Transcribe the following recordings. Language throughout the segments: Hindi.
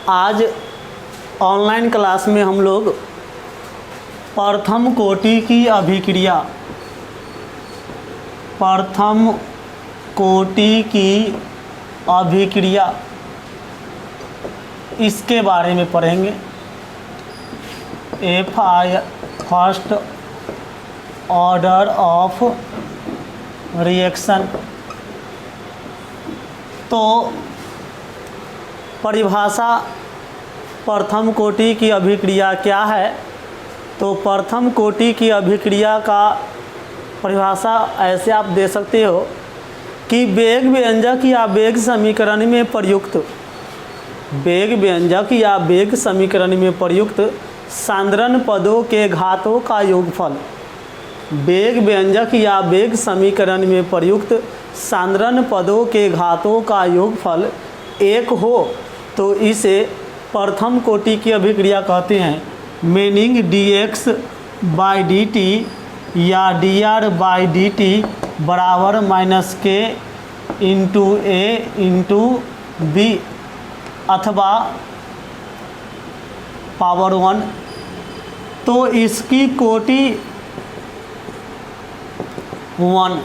आज ऑनलाइन क्लास में हम लोग प्रथम कोटि की अभिक्रिया इसके बारे में पढ़ेंगे। First order of reaction. तो परिभाषा प्रथम कोटि की अभिक्रिया क्या है? तो प्रथम कोटि की अभिक्रिया का परिभाषा ऐसे आप दे सकते हो कि वेग व्यंजक या वेग समीकरण में प्रयुक्त सांद्रण पदों के घातों का योगफल। वेग व्यंजक या वेग समीकरण में प्रयुक्त सांद्रण पदों के घातों का योगफल 1 हो तो इसे प्रथम कोटि की अभिक्रिया कहते हैं। मीनिंग dx बाई dt या dr बाई dt बराबर -k into a into b अथवा पावर 1। तो इसकी कोटि 1।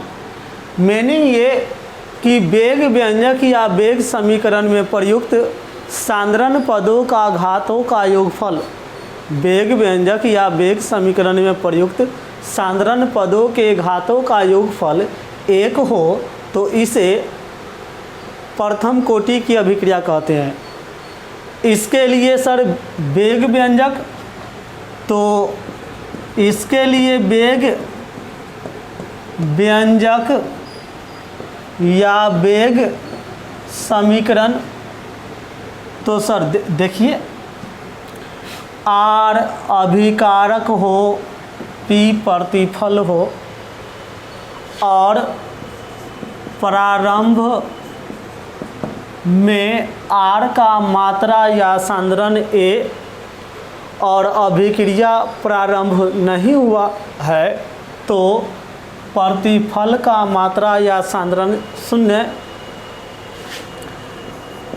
मीनिंग ये कि वेग व्यंजक या वेग समीकरण में प्रयुक्त सांद्रण पदों का घातों का योगफल। वेग व्यंजक या वेग समीकरण में प्रयुक्त सांद्रण पदों के घातों का योगफल 1 हो तो इसे प्रथम कोटि की अभिक्रिया कहते हैं। इसके लिए सर वेग व्यंजक, तो इसके लिए वेग व्यंजक या वेग समीकरण, तो सर देखिए R अभिकारक हो, P प्रतिफल हो और प्रारंभ में R का मात्रा या सांद्रण A और अभिक्रिया प्रारंभ नहीं हुआ है तो प्रतिफल का मात्रा या सांद्रण 0।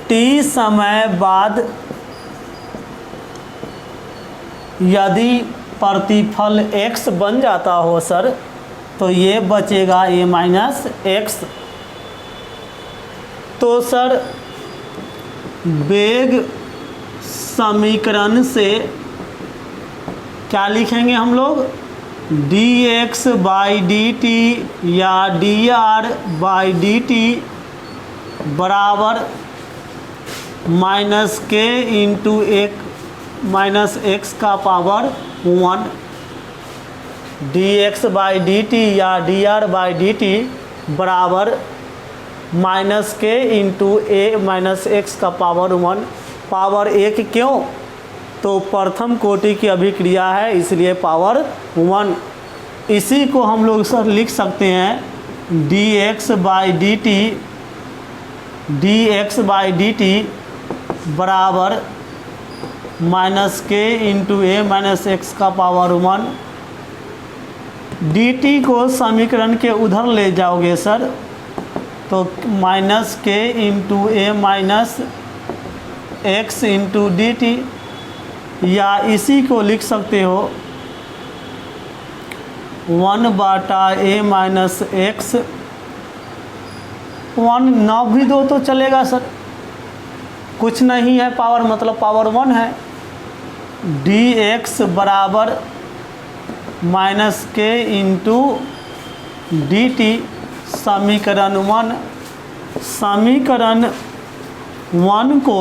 T समय बाद यदि प्रतिफल x बन जाता हो सर तो ये बचेगा a माइनस x। तो सर वेग समीकरण से क्या लिखेंगे हम लोग? dx बाई dt या dr बाई dt बराबर -k इंटू -x का पावर 1। dx बाई dt या dr बाई dt बराबर -k इंटू -x का पावर 1। पावर 1 क्यों? तो प्रथम कोटि की अभिक्रिया है इसलिए पावर 1। इसी को हम लोग सर लिख सकते हैं dx बाई dt बराबर -k इंटू -x का पावर 1। dt को समीकरण के उधर ले जाओगे सर तो -k into -x into dt, या इसी को लिख सकते हो 1/a माइनस x। 1 ना भी दो तो चलेगा सर, कुछ नहीं है, पावर मतलब पावर 1 है। dx बराबर -k इंटू dt समीकरण 1। समीकरण 1 को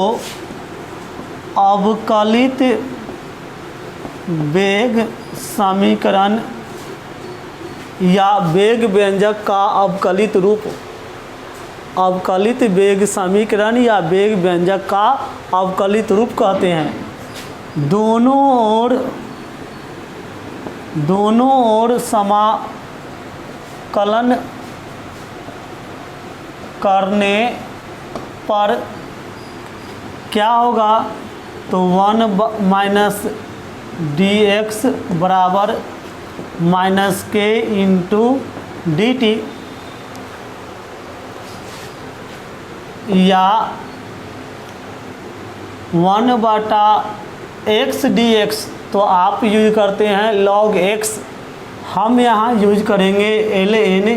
अवकलित वेग समीकरण या वेग व्यंजक का अवकलित रूप, अवकलित वेग समीकरण या वेग व्यंजक का अवकलित रूप कहते हैं। दोनों ओर समाकलन करने पर क्या होगा? तो 1 माइनस dx बराबर -k इंटू dt, या 1/x dx, तो आप यूज करते हैं log x, हम यहाँ यूज करेंगे ln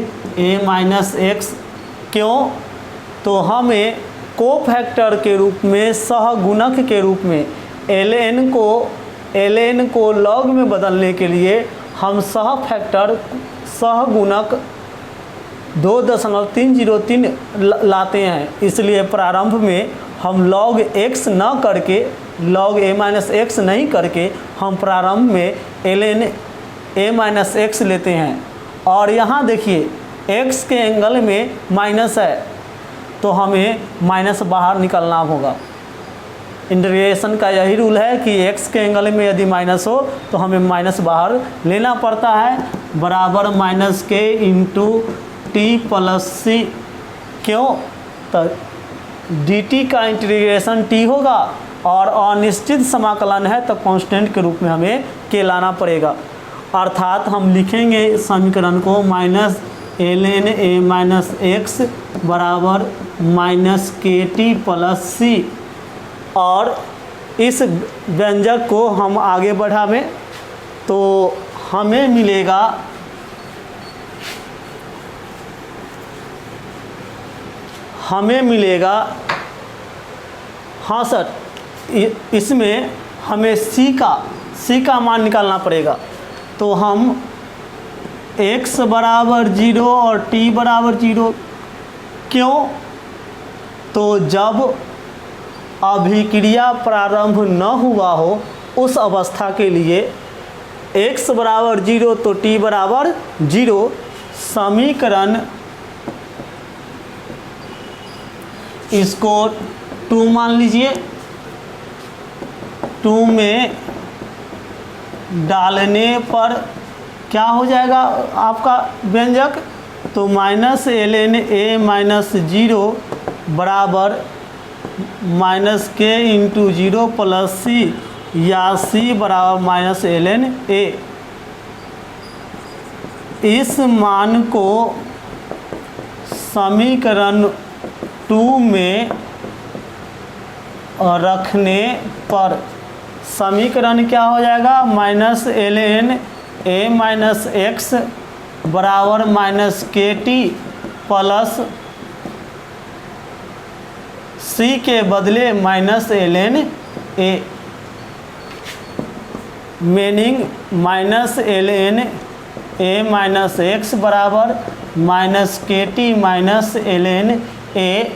a माइनस एक्स। क्यों? तो हमें कोफैक्टर के रूप में, सहगुणक के रूप में ln को log में बदलने के लिए हम सहगुणक 2.303 लाते हैं। इसलिए प्रारंभ में हम log x न करके, log a माइनस एक्स नहीं करके हम प्रारंभ में ln a माइनस एक्स लेते हैं। और यहाँ देखिए x के एंगल में माइनस है तो हमें माइनस बाहर निकलना होगा। इंटीग्रेशन का यही रूल है कि x के एंगल में यदि माइनस हो तो हमें माइनस बाहर लेना पड़ता है, बराबर माइनस के इंटू टी प्लस सी। क्यों? तो dt का इंटीग्रेशन t होगा और अनिश्चित समाकलन है तो कांस्टेंट के रूप में हमें k लाना पड़ेगा। अर्थात हम लिखेंगे समीकरण को minus ln a minus X बराबर माइनस के टी प्लस सी। और इस व्यंजक को हम आगे बढ़ावें तो हमें मिलेगा हाँ सर, इसमें हमें c का मान निकालना पड़ेगा। तो हम x बराबर 0 और t बराबर 0। क्यों? तो जब अभिक्रिया प्रारंभ न हुआ हो उस अवस्था के लिए x बराबर 0 तो t बराबर 0। समीकरण इसको 2 मान लीजिए, 2 में डालने पर क्या हो जाएगा आपका व्यंजक? तो माइनस ln a माइनस 0 बराबर माइनस के इंटू 0 प्लस सी, या c बराबर माइनस ln a। इस मान को समीकरण 2 में रखने पर समीकरण क्या हो जाएगा? Minus ln a minus X बराबर minus K T plus c के बदले minus ln a, meaning minus ln a minus X बराबर minus K T minus ln a।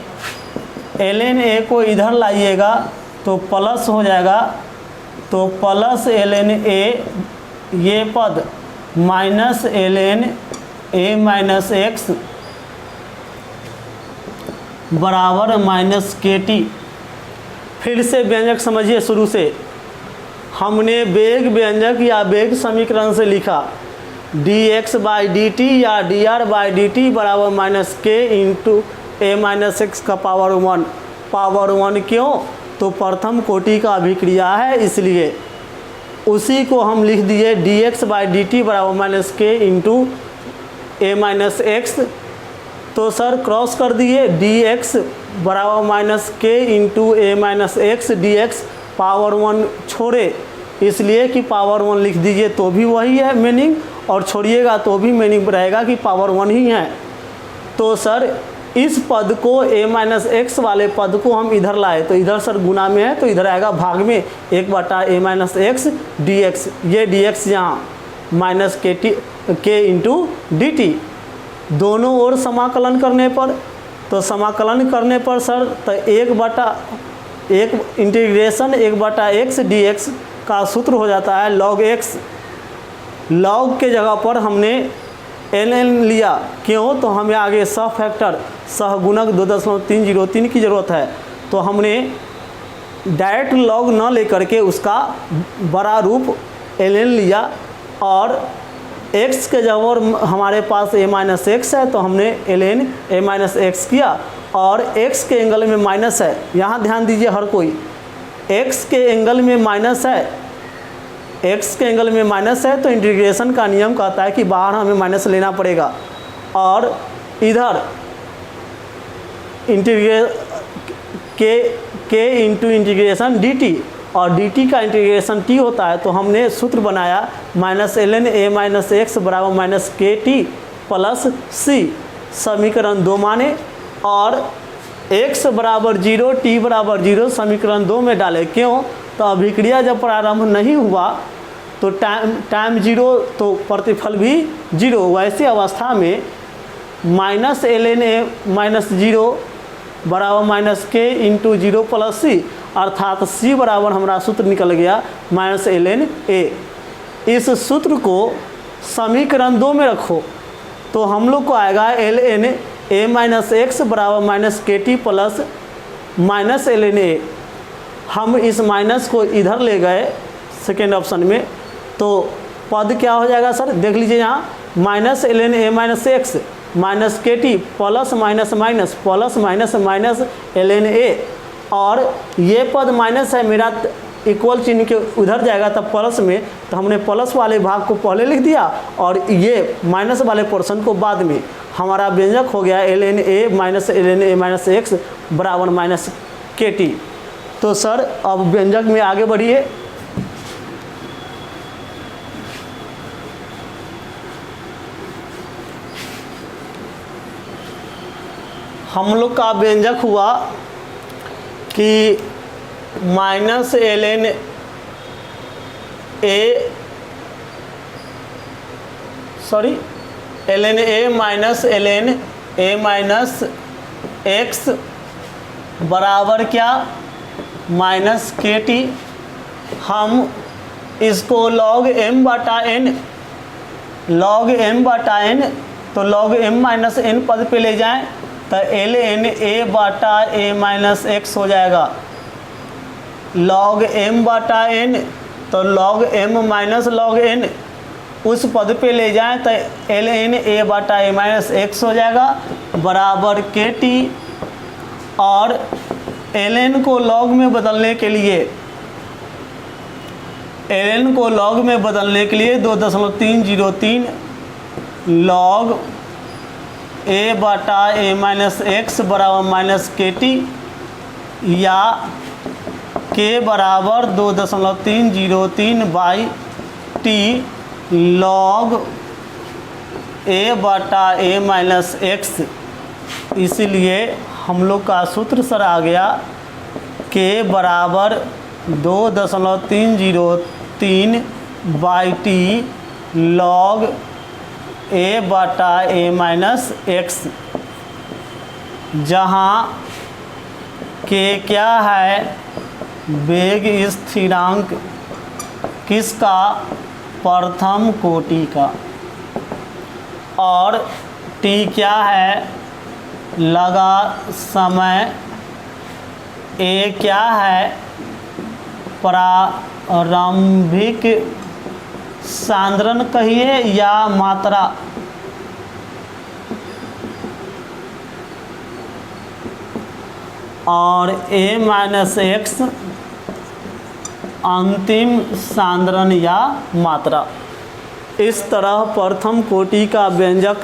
ln a को इधर लाइएगा तो प्लस हो जाएगा, तो प्लस ln a ये पद minus ln a minus X बराबर माइनस के टी। फिर से व्यंजक समझिए शुरू से। हमने वेग व्यंजक या वेग समीकरण से लिखा dx बाई डी टी या dr बाई डी टी बराबर माइनस के इंटू a माइनस एक्स का पावर 1। क्यों? तो प्रथम कोटि का अभिक्रिया है, इसलिए उसी को हम लिख दिए dx बाई डी टी बराबर माइनस के इंटू a माइनस एक्स। तो सर क्रॉस कर दिए, dx बराबर माइनस के into a minus x dx power 1 छोड़े, इसलिए कि पावर 1 लिख दीजिए तो भी वही है मीनिंग, और छोड़िएगा तो भी मीनिंग रहेगा कि पावर 1 ही है। तो सर इस पद को a माइनस एक्स वाले पद को हम इधर लाए तो इधर सर गुना में है तो इधर आएगा भाग में 1/a माइनस एक्स dx। ये dx यहाँ माइनस के इंटू डी टी, दोनों ओर समाकलन करने पर, तो समाकलन करने पर सर तो 1/1 इंटीग्रेशन 1/x dx का सूत्र हो जाता है log x। log के जगह पर हमने ln लिया। क्यों? तो हमें आगे सहगुणक 2.303 की ज़रूरत है, तो हमने डायरेक्ट log न लेकर के उसका बड़ा रूप ln लिया, और x के जगह हमारे पास a माइनस एक्स है तो हमने ln a माइनस एक्स किया, और x के एंगल में माइनस है। यहाँ ध्यान दीजिए हर कोई, x के एंगल में माइनस है, x के एंगल में माइनस है तो इंटीग्रेशन का नियम कहता है कि बाहर हमें माइनस लेना पड़ेगा, और इधर के इंटू इंटीग्रेशन डी टी, और डी टी का इंटीग्रेशन टी होता है, तो हमने सूत्र बनाया minus L N A minus X बराबर minus K T plus C, समीकरण 2 माने, और x बराबर 0 t बराबर 0 समीकरण 2 में डाले। क्यों? तो अभिक्रिया जब प्रारंभ नहीं हुआ तो टाइम 0 तो प्रतिफल भी 0, वैसी अवस्था में minus L N A minus 0 बराबर माइनस के इंटू 0 प्लस सी, अर्थात सी बराबर हमारा सूत्र निकल गया माइनस एल एन ए। इस सूत्र को समीकरण 2 में रखो तो हम लोग को आएगा L N A minus X बराबर minus K T plus minus L N A. हम इस माइनस को इधर ले गए सेकेंड ऑप्शन में, तो पद क्या हो जाएगा सर? देख लीजिए यहाँ minus L N A minus X minus K T plus minus minus plus minus minus L N A, और ये पद माइनस है मेरा, इक्वल चिन्ह के उधर जाएगा तब प्लस में, तो हमने प्लस वाले भाग को पहले लिख दिया और ये माइनस वाले पोर्शन को बाद में। हमारा व्यंजक हो गया L N A minus L N A minus X बराबर माइनस के टी। तो सर अब व्यंजक में आगे बढ़िए। हम लोग का व्यंजक हुआ कि minus L N A minus L N A minus X बराबर क्या? Minus K T. हम इसको लॉग एम बटा एन तो लॉग एम माइनस एन पद पे ले जाएं तो एल एन ए बटा ए माइनस एक्स हो जाएगा। लॉग एम बटा एन तो log M minus log N उस पद पे ले जाएं तो एल एन ए बटा ए माइनस एक्स हो जाएगा बराबर के टी। और एल एन को लॉग में बदलने के लिए 2.303 लॉग ए बटा ए माइनस एक्स बराबर माइनस के टी, या के बराबर 2.303 बाई टी लॉग ए बटा ए माइनस एक्स। इसलिए हम लोग का सूत्र सर आ गया के बराबर 2.303 बाई टी लॉग ए बटा ए माइनस एक्स, जहाँ के क्या है? वेग स्थिरांक किसका? प्रथम कोटि का। और टी क्या है? लगा समय। ए क्या है? प्रारंभिक सांद्रण कहिए या मात्रा। और ए माइनस एक्स अंतिम सांद्रण या मात्रा। इस तरह प्रथम कोटि का व्यंजक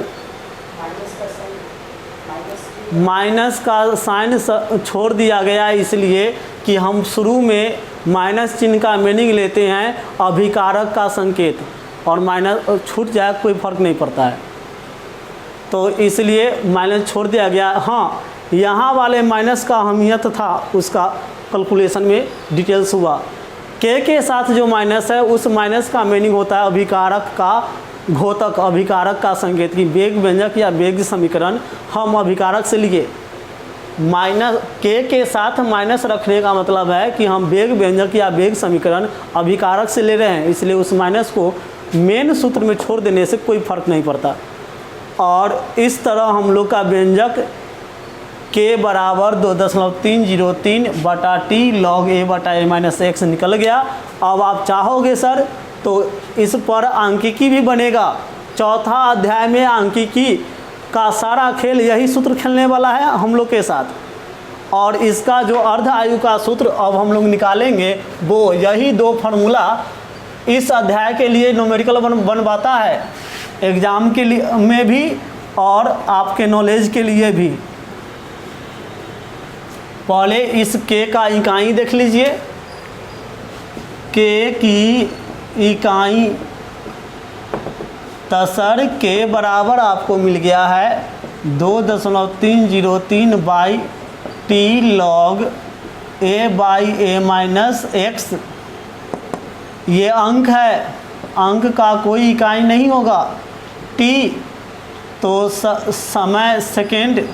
माइनस का साइन छोड़ दिया गया, इसलिए कि हम शुरू में माइनस चिन्ह का मीनिंग लेते हैं अभिकारक का संकेत, और माइनस छूट जाए कोई फर्क नहीं पड़ता है, तो इसलिए माइनस छोड़ दिया गया। हाँ, यहाँ वाले माइनस का अहमियत था, उसका कैलकुलेशन में डिटेल्स हुआ। के साथ जो माइनस है उस माइनस का मीनिंग होता है अभिकारक का घोतक, अभिकारक का संकेत, कि वेग व्यंजक या वेग समीकरण हम अभिकारक से लिए। माइनस के साथ माइनस रखने का मतलब है कि हम वेग व्यंजक या वेग समीकरण अभिकारक से ले रहे हैं, इसलिए उस माइनस को मेन सूत्र में छोड़ देने से कोई फर्क नहीं पड़ता। और इस तरह हम लोग का व्यंजक के बराबर 2.303 बटा टी लॉग ए बटा ए माइनस एक्स निकल गया। अब आप चाहोगे सर तो इस पर आंकिकी भी बनेगा। चौथा अध्याय में आंकिकी का सारा खेल यही सूत्र खेलने वाला है हम लोग के साथ, और इसका जो अर्ध आयु का सूत्र अब हम लोग निकालेंगे वो यही दो फार्मूला इस अध्याय के लिए न्यूमेरिकल बनवाता है, एग्ज़ाम के लिए में भी और आपके नॉलेज के लिए भी। पहले इस के का इकाई देख लीजिए, के की इकाई तो सर के बराबर आपको मिल गया है 2.303 by T log A by A minus x. ये अंक है, अंक का कोई इकाई नहीं होगा। टी तो समय सेकेंड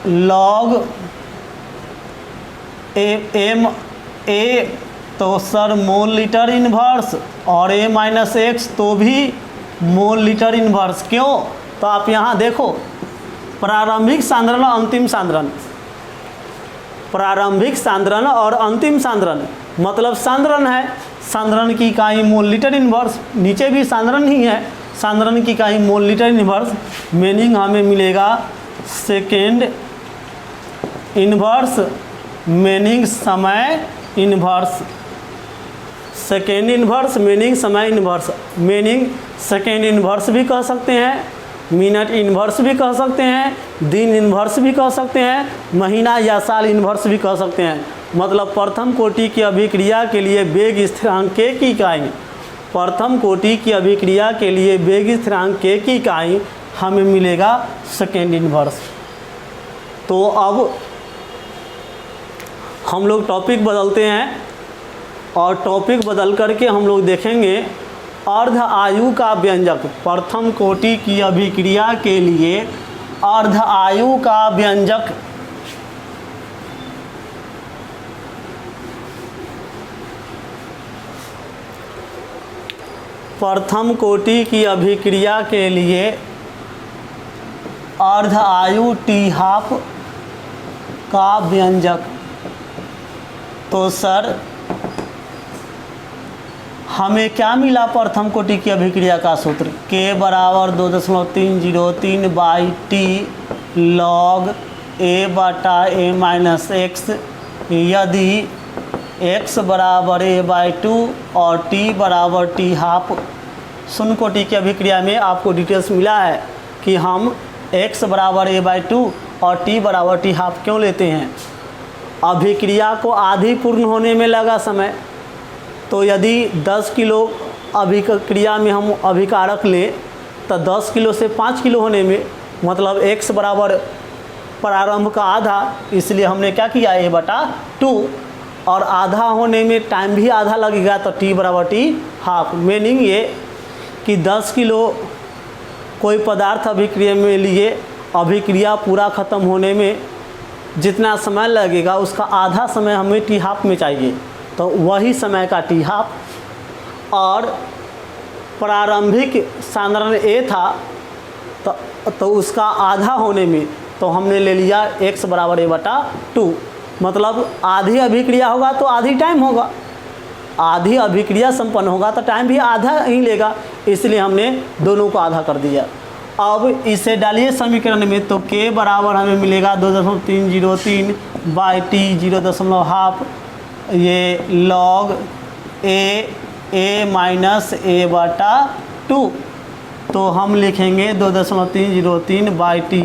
लॉग ए तो सर मोल लीटर इन्वर्स, और ए माइनस एक्स तो भी मोल लीटर इन्वर्स। क्यों? तो आप यहाँ देखो, प्रारंभिक सांद्रण और अंतिम सांद्रण, प्रारंभिक सांद्रण और अंतिम सांद्रण मतलब सांद्रण है, सांद्रण की इकाई मोल लीटर इन्वर्स, नीचे भी सांद्रण ही है, सांद्रण की इकाई मोल लीटर इन्वर्स। मीनिंग हमें मिलेगा सेकेंड इन्वर्स, मीनिंग समय इन्वर्स, सेकेंड इन्वर्स मीनिंग समय इन्वर्स। मीनिंग सेकेंड इन्वर्स भी कह सकते हैं, मिनट इन्वर्स भी कह सकते हैं, दिन इन्वर्स भी कह सकते हैं, महीना या साल इन्वर्स भी कह सकते हैं। मतलब प्रथम कोटि की अभिक्रिया के लिए वेग स्थिरांक के की इकाई, प्रथम कोटि की अभिक्रिया के लिए वेग स्थिरांक के की इकाई हमें मिलेगा सेकेंड इन्वर्स। तो अब हम लोग टॉपिक बदलते हैं, और टॉपिक बदल करके हम लोग देखेंगे अर्ध आयु का व्यंजक। प्रथम कोटि की अभिक्रिया के लिए अर्ध आयु का व्यंजक। प्रथम कोटि की अभिक्रिया के लिए अर्ध आयु टी हाफ का व्यंजक। तो सर हमें क्या मिला? प्रथम कोटि की अभिक्रिया का सूत्र के बराबर 2.303 बाई टी लॉग ए बटा ए माइनस एक्स, यदि x बराबर ए बाई 2 और t बराबर टी हाफ। शून्य कोटि की अभिक्रिया में आपको डिटेल्स मिला है कि हम x बराबर ए बाई 2 और t बराबर टी हाफ क्यों लेते हैं। अभिक्रिया को आधी पूर्ण होने में लगा समय, तो यदि 10 किलो अभिक्रिया में हम अभिकारक लें तो 10 किलो से 5 किलो होने में, मतलब x बराबर प्रारंभ का आधा, इसलिए हमने क्या किया a बटा 2, और आधा होने में टाइम भी आधा लगेगा तो t बराबर टी हाफ। मीनिंग ये कि 10 किलो कोई पदार्थ अभिक्रिया में लिए, अभिक्रिया पूरा ख़त्म होने में जितना समय लगेगा उसका आधा समय हमें टी हाफ में चाहिए, तो वही समय का टी हाफ। और प्रारंभिक सांद्रण ए था तो उसका आधा होने में तो हमने ले लिया x बराबर ए बटा 2, मतलब आधी अभिक्रिया होगा तो आधी टाइम होगा, आधी अभिक्रिया संपन्न होगा तो टाइम भी आधा ही लेगा, इसलिए हमने दोनों को आधा कर दिया। अब इसे डालिए समीकरण में, तो k बराबर हमें मिलेगा 2.303 बाई टी 0.5 ये लॉग ए माइनस ए बटा 2। तो हम लिखेंगे 2.303 by T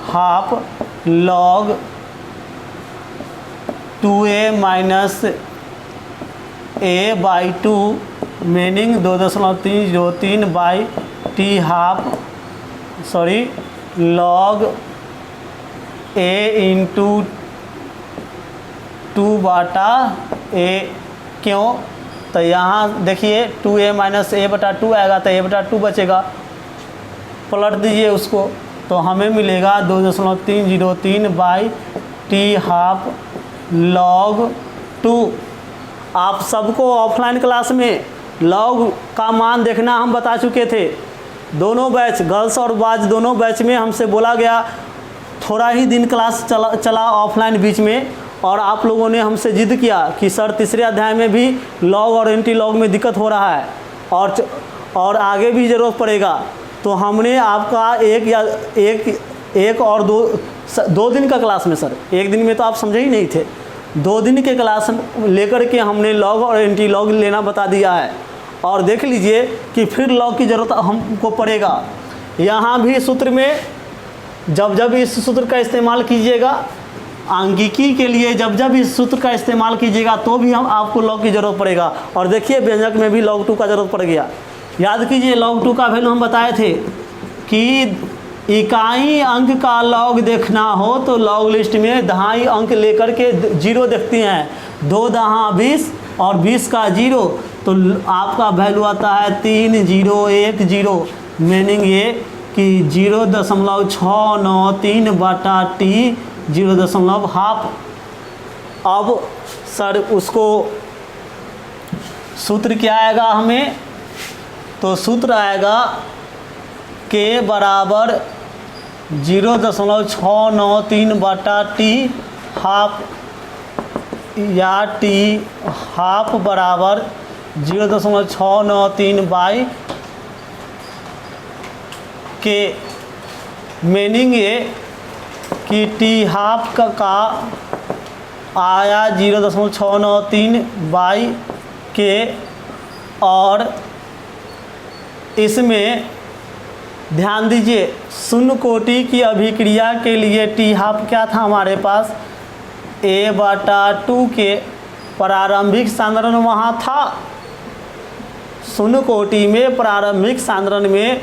half log 2a minus A by 2, meaning 2.303 by T half log a into 2 बटा ए। क्यों? तो यहाँ देखिए 2a माइनस ए बटा 2 आएगा तो a बटा 2 बचेगा, पलट दीजिए उसको, तो हमें मिलेगा 2.303 बाई टी हाफ लॉग 2। आप सबको ऑफलाइन क्लास में लॉग का मान देखना हम बता चुके थे। दोनों बैच, गर्ल्स और बॉयज दोनों बैच में हमसे बोला गया, थोड़ा ही दिन क्लास चला ऑफलाइन बीच में, और आप लोगों ने हमसे जिद किया कि सर तीसरे अध्याय में भी लॉग और एंटी लॉग में दिक्कत हो रहा है और आगे भी ज़रूरत पड़ेगा। तो हमने आपका एक और दो दिन का क्लास में, सर एक दिन में तो आप समझे ही नहीं थे, 2 दिन के क्लास लेकर के हमने लॉग और एंटी लॉग लेना बता दिया है। और देख लीजिए कि फिर लॉग की ज़रूरत हमको पड़ेगा। यहाँ भी सूत्र में जब इस सूत्र का इस्तेमाल कीजिएगा, आंगिकी के लिए जब जब इस सूत्र का इस्तेमाल कीजिएगा तो भी हम आपको लॉग की ज़रूरत पड़ेगा। और देखिए व्यंजक में भी log 2 का ज़रूरत पड़ गया। याद कीजिए log 2 का वैल्यू हम बताए थे कि इकाई अंक का लॉग देखना हो तो लॉग लिस्ट में दहाई अंक लेकर के 0 देखते हैं, 2 दहा 20 और 20 का 0, तो आपका वैल्यू आता है 3010। मीनिंग ये कि 0.693 बटा टी 0.5। अब सर उसको सूत्र क्या आएगा हमें, तो सूत्र आएगा के बराबर 0.693 बटा टी हाफ, या टी हाफ बराबर 0.693 बाई के। मीनिंग ये कि टी हाफ का आया 0.693 बाई के, और इसमें ध्यान दीजिए शून्य कोटि की अभिक्रिया के लिए टी हाफ क्या था हमारे पास, a/2 के प्रारंभिक सांद्रण वहाँ था। शून्य कोटि में प्रारंभिक सांद्रण में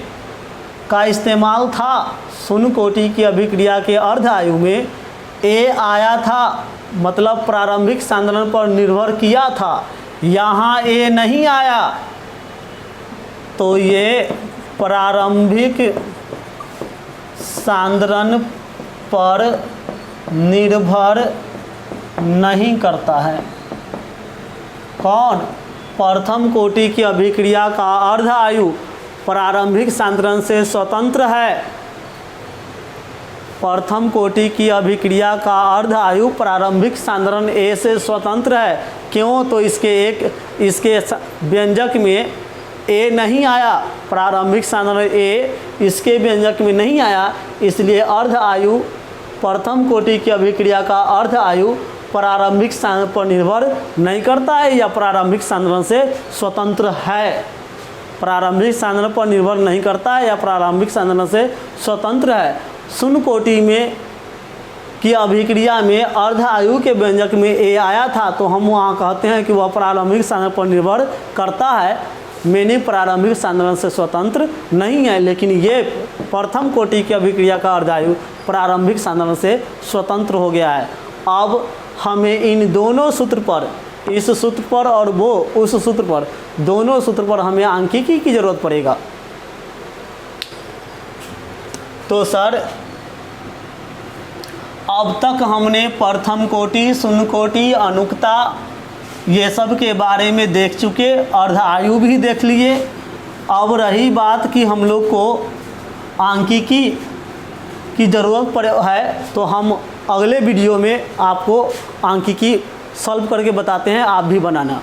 का इस्तेमाल था। शून्य कोटि की अभिक्रिया के अर्ध आयु में a आया था, मतलब प्रारंभिक सांद्रण पर निर्भर किया था। यहाँ a नहीं आया तो ये प्रारंभिक सांद्रण पर निर्भर नहीं करता है। कौन? प्रथम कोटि की अभिक्रिया का अर्ध आयु प्रारंभिक सांद्रण से स्वतंत्र है। प्रथम कोटि की अभिक्रिया का अर्ध आयु प्रारंभिक सांद्रण A से स्वतंत्र है। क्यों? तो इसके व्यंजक में A नहीं आया, प्रारंभिक सांद्रण A इसके व्यंजक में नहीं आया, इसलिए अर्ध आयु प्रथम कोटि की अभिक्रिया का अर्ध आयु प्रारंभिक सांद्रण पर निर्भर नहीं करता है या प्रारंभिक सांद्रण से स्वतंत्र है। प्रारंभिक सांद्रण पर निर्भर नहीं करता है या प्रारंभिक सांद्रण से स्वतंत्र है। शून्य कोटि में की अभिक्रिया में अर्ध आयु के व्यंजक में A आया था, तो हम वहाँ कहते हैं कि वह प्रारंभिक सांद्रण पर निर्भर करता है, मैंने प्रारंभिक सांद्रण से स्वतंत्र नहीं है। लेकिन ये प्रथम कोटि की अभिक्रिया का अर्ध आयु प्रारंभिक सांद्रण से स्वतंत्र हो गया है। अब हमें इन दोनों सूत्र पर, इस सूत्र पर और वो उस सूत्र पर, दोनों सूत्र पर हमें आंकिकी की जरूरत पड़ेगा। तो सर अब तक हमने प्रथम कोटि, शून्य कोटि, अनुक्ता ये सब के बारे में देख चुके, अर्ध आयु भी देख लिए। अब रही बात कि हम लोग को आंकिकी की ज़रूरत है, तो हम अगले वीडियो में आपको आंकिकी सॉल्व करके बताते हैं, आप भी बनाना।